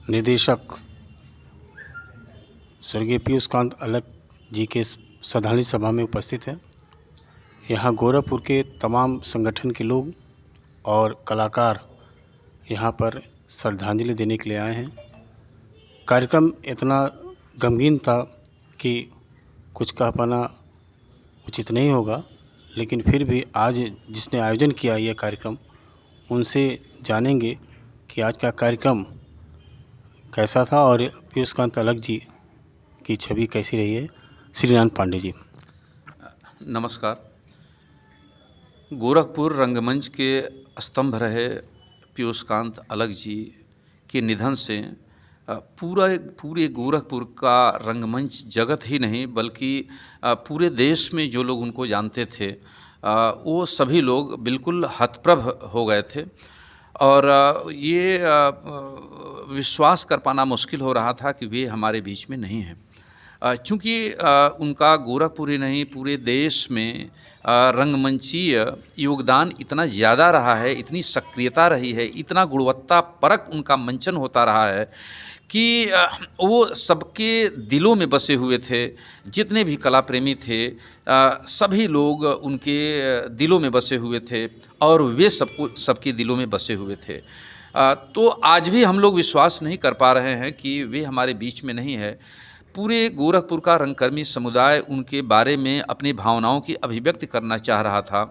निदेशक स्वर्गीय पीयूष कांत अलग जी के श्रद्धांजलि सभा में उपस्थित हैं। यहाँ गोरखपुर के तमाम संगठन के लोग और कलाकार यहाँ पर श्रद्धांजलि देने के लिए आए हैं। कार्यक्रम इतना गमगीन था कि कुछ कह पाना उचित नहीं होगा, लेकिन फिर भी आज जिसने आयोजन किया यह कार्यक्रम, उनसे जानेंगे कि आज का कार्यक्रम कैसा था और पीयूष कांत अलग जी की छवि कैसी रही है। श्रीनाथ पांडे जी। नमस्कार। गोरखपुर रंगमंच के स्तंभ रहे पीयूष कांत अलग जी के निधन से पूरे गोरखपुर का रंगमंच जगत ही नहीं बल्कि पूरे देश में जो लोग उनको जानते थे वो सभी लोग बिल्कुल हतप्रभ हो गए थे और ये विश्वास कर पाना मुश्किल हो रहा था कि वे हमारे बीच में नहीं हैं। चूँकि उनका गोरखपुर ही नहीं पूरे देश में रंगमंचीय योगदान इतना ज़्यादा रहा है, इतनी सक्रियता रही है, इतना गुणवत्ता परक उनका मंचन होता रहा है कि वो सबके दिलों में बसे हुए थे। जितने भी कला प्रेमी थे सभी लोग उनके दिलों में बसे हुए थे और वे सबके दिलों में बसे हुए थे। तो आज भी हम लोग विश्वास नहीं कर पा रहे हैं कि वे हमारे बीच में नहीं है। पूरे गोरखपुर का रंगकर्मी समुदाय उनके बारे में अपनी भावनाओं की अभिव्यक्ति करना चाह रहा था।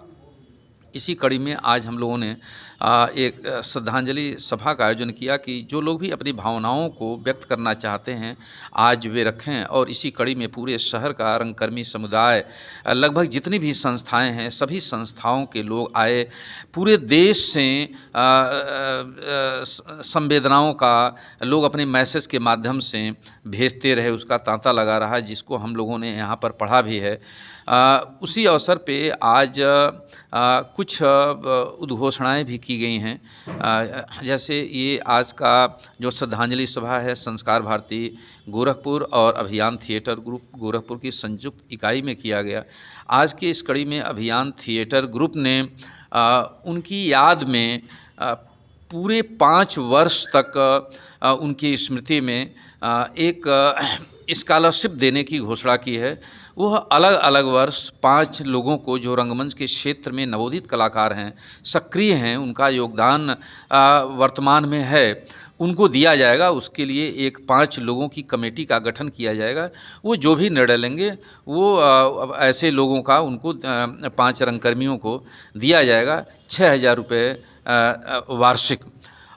इसी कड़ी में आज हम लोगों ने एक श्रद्धांजलि सभा का आयोजन किया कि जो लोग भी अपनी भावनाओं को व्यक्त करना चाहते हैं आज वे रखें। और इसी कड़ी में पूरे शहर का रंगकर्मी समुदाय, लगभग जितनी भी संस्थाएं हैं, सभी संस्थाओं के लोग आए। पूरे देश से संवेदनाओं का लोग अपने मैसेज के माध्यम से भेजते रहे, उसका तांता लगा रहा, जिसको हम लोगों ने यहाँ पर पढ़ा भी है। उसी अवसर पे आज कुछ उद्घोषणाएं भी की गई हैं। जैसे ये आज का जो श्रद्धांजलि सभा है संस्कार भारती गोरखपुर और अभियान थिएटर ग्रुप गोरखपुर की संयुक्त इकाई में किया गया। आज की इस कड़ी में अभियान थिएटर ग्रुप ने उनकी याद में पूरे 5 वर्ष तक उनकी स्मृति में एक स्कॉलरशिप देने की घोषणा की है। वह अलग अलग वर्ष 5 लोगों को जो रंगमंच के क्षेत्र में नवोदित कलाकार हैं, सक्रिय हैं, उनका योगदान वर्तमान में है, उनको दिया जाएगा। उसके लिए एक 5 लोगों की कमेटी का गठन किया जाएगा। वो जो भी निर्णय लेंगे वो ऐसे लोगों का उनको 5 रंगकर्मियों को दिया जाएगा 6,000 रुपये वार्षिक।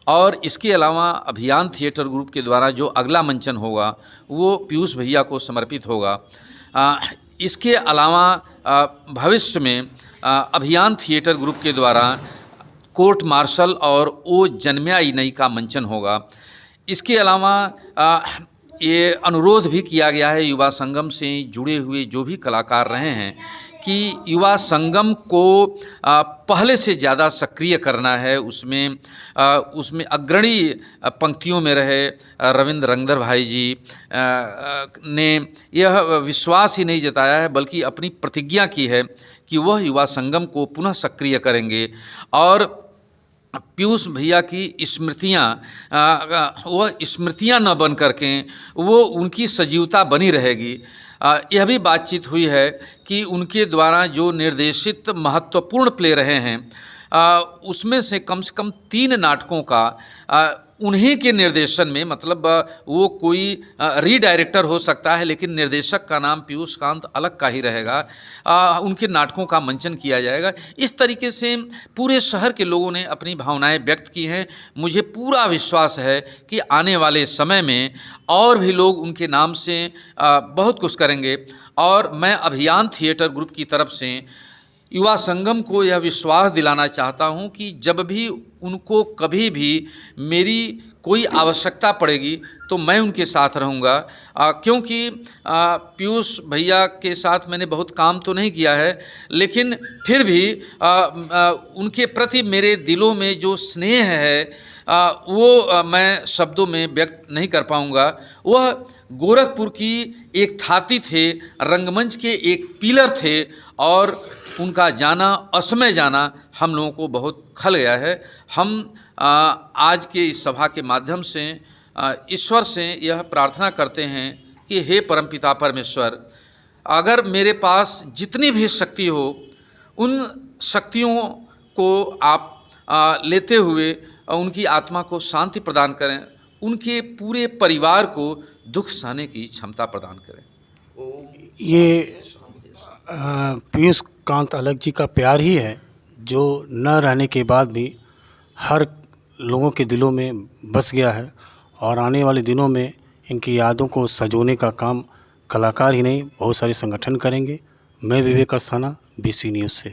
और इसके अलावा अभियान थिएटर ग्रुप के द्वारा जो अगला मंचन होगा वो पीयूष भैया को समर्पित होगा। इसके अलावा भविष्य में अभियान थिएटर ग्रुप के द्वारा कोर्ट मार्शल और ओ जन्म्याई नई का मंचन होगा। इसके अलावा ये अनुरोध भी किया गया है युवा संगम से जुड़े हुए जो भी कलाकार रहे हैं कि युवा संगम को पहले से ज़्यादा सक्रिय करना है। उसमें अग्रणी पंक्तियों में रहे रविंद्र रंगधर भाई जी ने यह विश्वास ही नहीं जताया है बल्कि अपनी प्रतिज्ञा की है कि वह युवा संगम को पुनः सक्रिय करेंगे और पीयूष भैया की स्मृतियाँ वह स्मृतियाँ न बन करके वो उनकी सजीवता बनी रहेगी। यह भी बातचीत हुई है कि उनके द्वारा जो निर्देशित महत्वपूर्ण प्ले रहे हैं उसमें से कम 3 नाटकों का उन्हीं के निर्देशन में, मतलब वो कोई रीडायरेक्टर हो सकता है लेकिन निर्देशक का नाम पीयूष कांत अलग का ही रहेगा, उनके नाटकों का मंचन किया जाएगा। इस तरीके से पूरे शहर के लोगों ने अपनी भावनाएं व्यक्त की हैं। मुझे पूरा विश्वास है कि आने वाले समय में और भी लोग उनके नाम से बहुत कुछ करेंगे। और मैं अभियान थिएटर ग्रुप की तरफ से युवा संगम को यह विश्वास दिलाना चाहता हूं कि जब भी उनको कभी भी मेरी कोई आवश्यकता पड़ेगी तो मैं उनके साथ रहूंगा। क्योंकि पीयूष भैया के साथ मैंने बहुत काम तो नहीं किया है लेकिन फिर भी उनके प्रति मेरे दिलों में जो स्नेह है वो मैं शब्दों में व्यक्त नहीं कर पाऊंगा। वह गोरखपुर की एक थाती थे, रंगमंच के एक पिलर थे और उनका जाना, असमय जाना हम लोगों को बहुत खल गया है। हम आज के इस सभा के माध्यम से ईश्वर से यह प्रार्थना करते हैं कि हे परमपिता परमेश्वर, अगर मेरे पास जितनी भी शक्ति हो, उन शक्तियों को आप लेते हुए उनकी आत्मा को शांति प्रदान करें, उनके पूरे परिवार को दुख सहने की क्षमता प्रदान करें। ये पीयूष कांत अलग जी का प्यार ही है जो न रहने के बाद भी हर लोगों के दिलों में बस गया है, और आने वाले दिनों में इनकी यादों को सजोने का काम कलाकार ही नहीं बहुत सारे संगठन करेंगे। मैं विवेक अस्थाना, BC न्यूज़ से।